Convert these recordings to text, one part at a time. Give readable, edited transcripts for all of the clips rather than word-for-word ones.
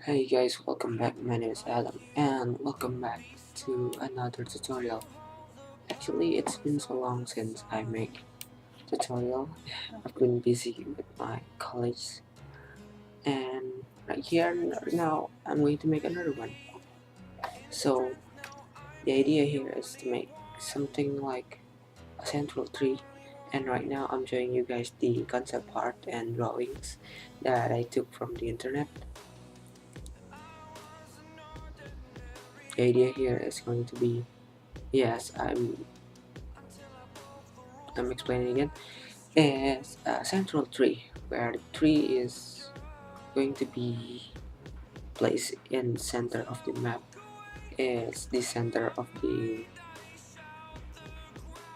Hey guys, welcome back. My name is Adam and welcome back to another tutorial. Actually, it's been so long since I make tutorial. I've been busy with my college and right here right now I'm going to make another one. So the idea here is to make something like a central tree, and right now I'm showing you guys the concept art and drawings that I took from the internet. The idea here is going to be, yes, I'm explaining again, is a central tree where the tree is going to be placed in the center of the map. Is the center of the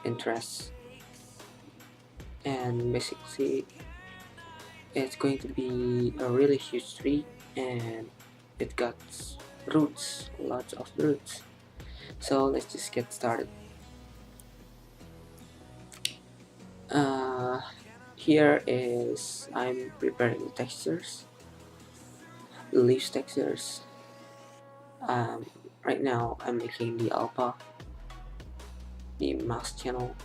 interest, and basically it's going to be a really huge tree, and it got roots, lots of roots. So let's just get started. uh, Here is I'm preparing the textures, the leaf textures. Right now I'm making the alpha, the mask channel.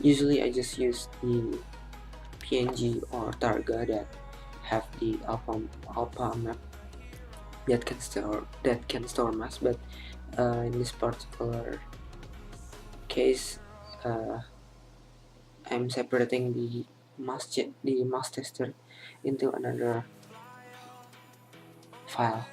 Usually I just use the PNG or Targa that have the alpha map that can store masks, but in this particular case, I'm separating the mask tester into another file.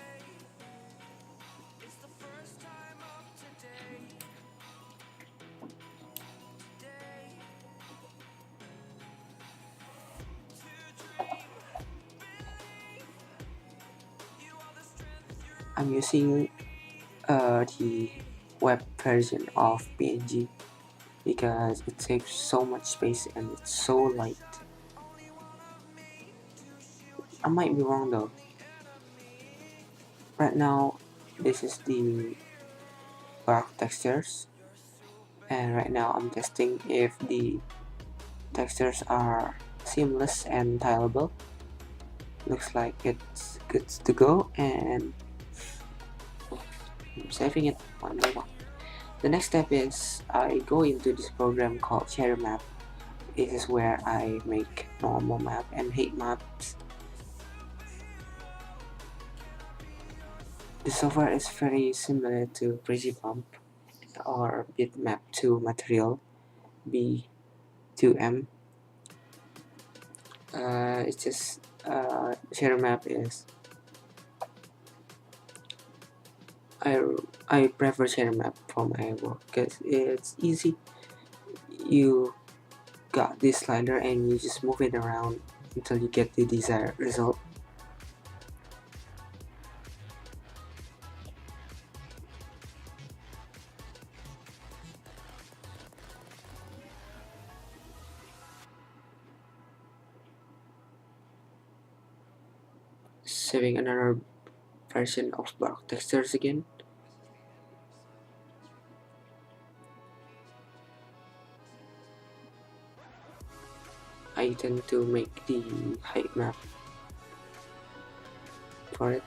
I'm using the web version of PNG because it saves so much space and it's so light. I might be wrong though. Right now, this is the bark textures, and right now I'm testing if the textures are seamless and tileable. Looks like it's good to go, and I'm saving it one by one. The next step is I go into this program called Cherry Map. This is where I make normal map and height maps. The software is very similar to Pump or Bitmap 2 Material B2M. It's just Cherry Map is I I prefer Cherry Map for my work because it's easy. You got this slider and you just move it around until you get the desired result. Saving another version of bark textures again. I tend to make the height map for it.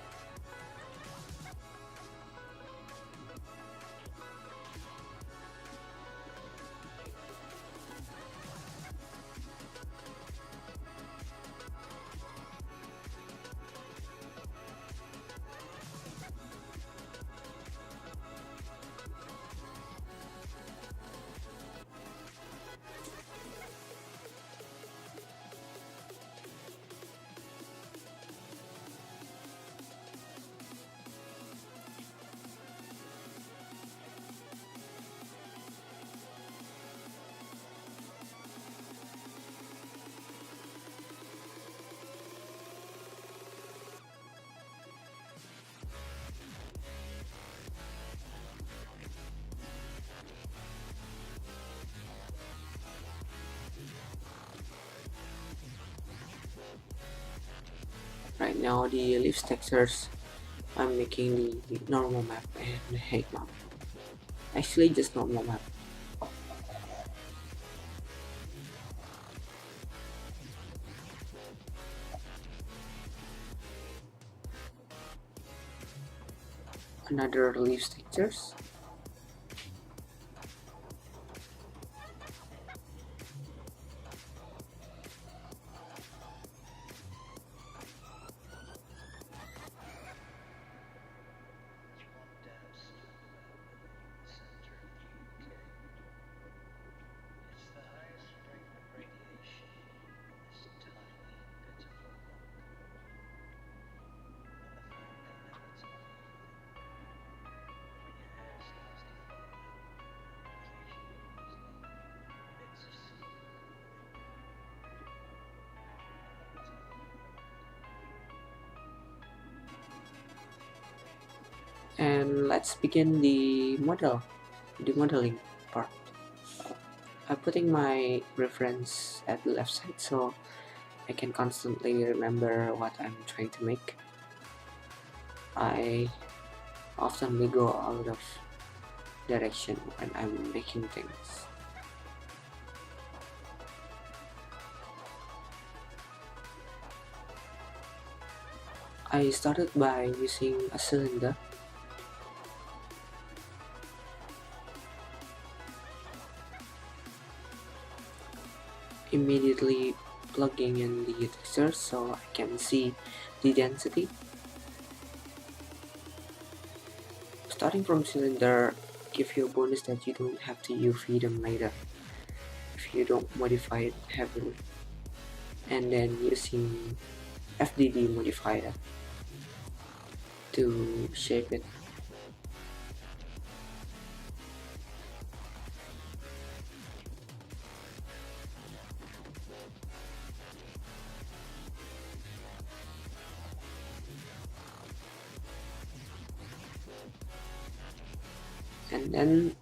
Right now the leaf textures, I'm making the normal map and the height map. Actually just normal map. another leaf textures. And let's begin the modeling part. I'm putting my reference at the left side so I can constantly remember what I'm trying to make. I often go out of direction when I'm making things. I started by using a cylinder. Immediately plugging in the texture so I can see the density. Starting from cylinder give you a bonus that you don't have to UV them later if you don't modify it heavily. And then using FDD modifier to shape it. And then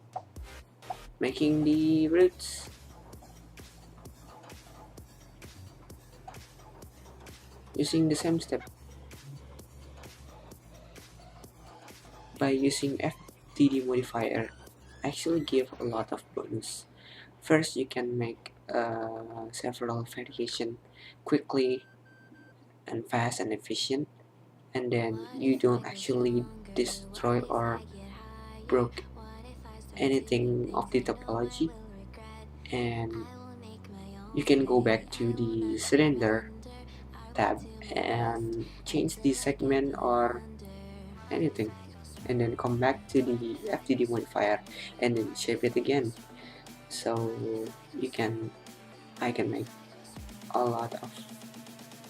making the roots. Using the same step. By using FDD modifier, actually give a lot of bonus. First, you can make several variation quickly and fast and efficient, and then you don't actually destroy or broke anything of the topology, and you can go back to the cylinder tab and change the segment or anything, and then come back to the FDD modifier and then shape it again. So I can make a lot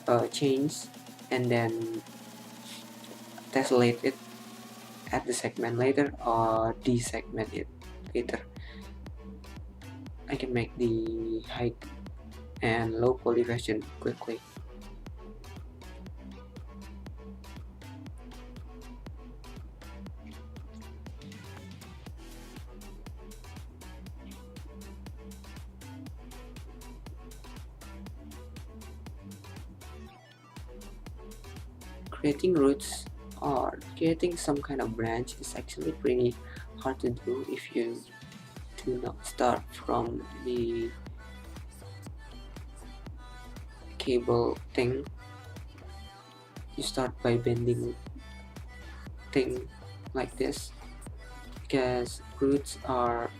of change and then tessellate it at the segment later or desegment it later. I can make the height and low poly version quickly. Creating roots or creating some kind of branch is actually pretty hard to do if you do not start from the cable thing. You start by bending thing like this because roots are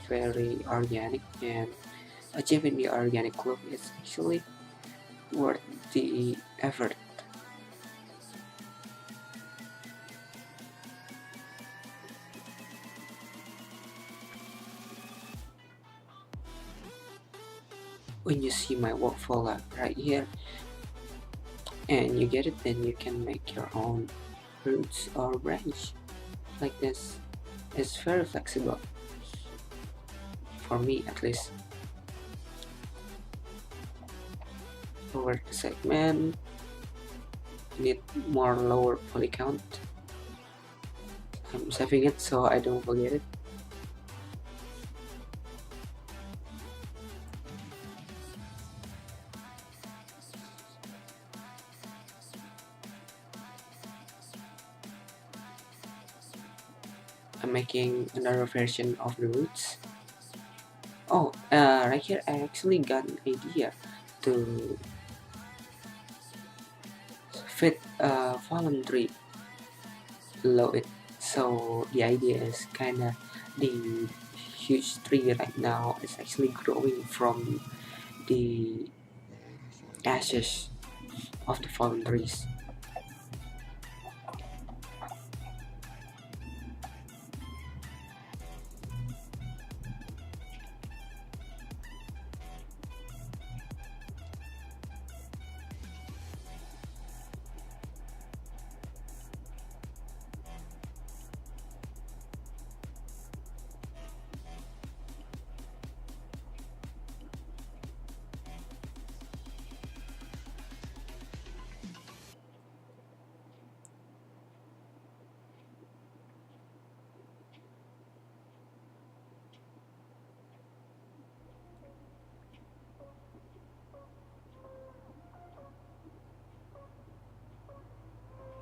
very organic, and achieving the organic look is actually worth the effort. When you see my workflow right here and you get it, then you can make your own roots or branch like this. It's very flexible, for me at least. Over the segment, need more lower poly count. I'm saving it so I don't forget it. I'm making another version of the roots. Oh, right here I actually got an idea to fit a fallen tree below it. So the idea is kinda the huge tree right now is actually growing from the ashes of the fallen trees.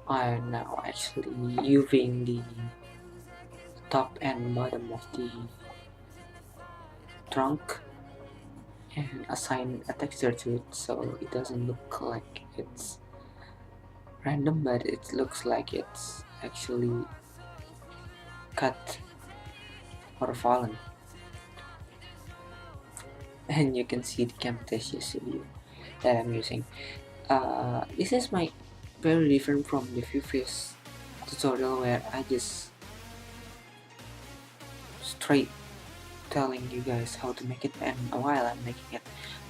I am now actually using the top and bottom of the trunk and assign a texture to it so it doesn't look like it's random, but it looks like it's actually cut or fallen. And you can see the Camtasia studio that I'm using. This is my very different from the previous tutorial where I just straight telling you guys how to make it and while I'm making it,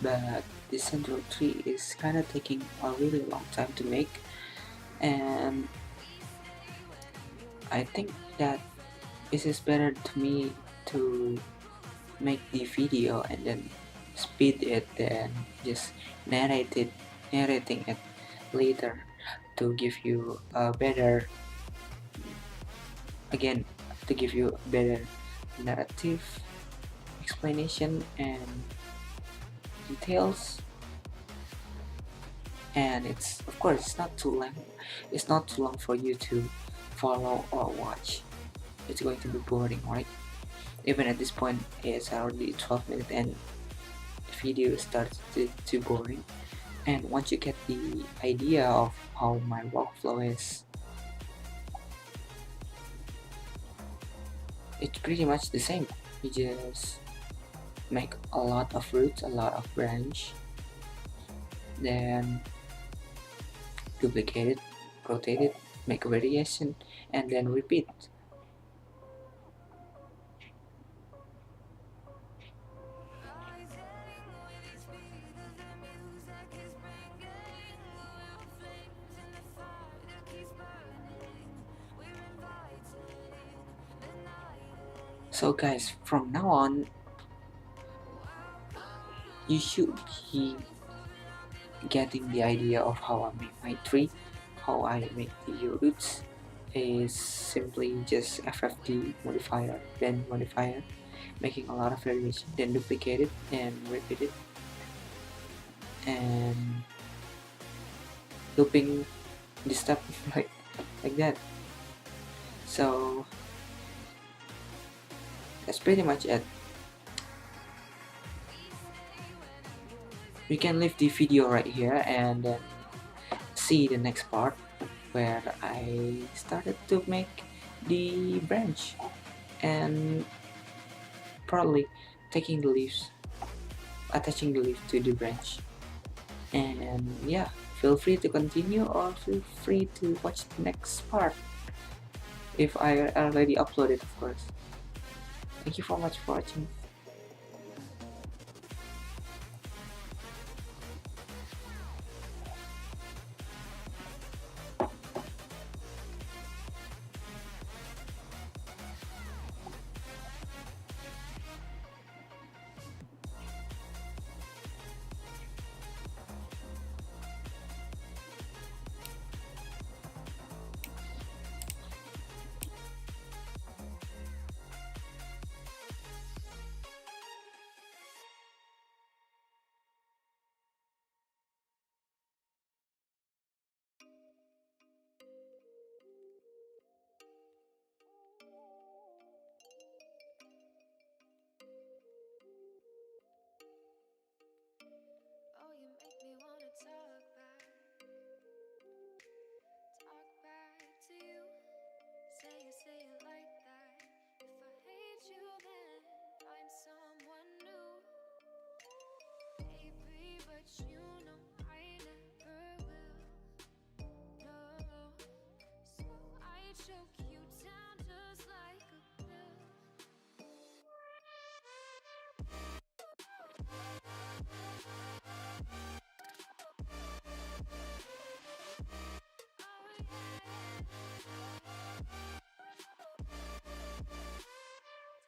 but this central tree is kind of taking a really long time to make, and I think that this is better to me to make the video and then speed it than just narrating it later to give you a better, again, to give you a better narrative explanation and details. And it's, of course, it's not too long for you to follow or watch. It's going to be boring, right? Even at this point it's already 12 minutes and the video starts to boring. And once you get the idea of how my workflow is, it's pretty much the same. You just make a lot of roots, a lot of branch, then duplicate it, rotate it, make a variation, and then repeat. So guys, from now on, you should be getting the idea of how I make my tree, how I make the roots is simply just FFT modifier, then modifier, making a lot of variation, then duplicate it and repeat it, and looping this step like that. So that's pretty much it. We can leave the video right here and then see the next part where I started to make the branch and probably taking the leaves, attaching the leaf to the branch. And yeah, feel free to continue or feel free to watch the next part if I already uploaded, of course. Thank you so much for watching. baby, but you know I never will. No, so I choke you down just like a pill. Oh yeah,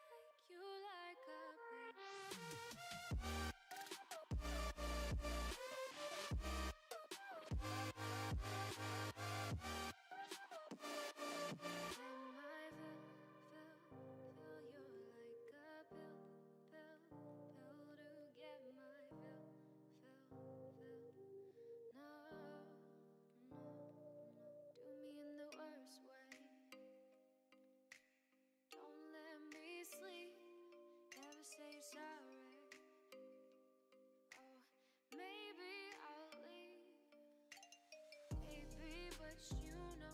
take you like a pill. Damn, I feel you like a pill to get my fill. No, no, do me in the worst way. Don't let me sleep, never say you're sorry. Oh, maybe I'll leave, baby, but you know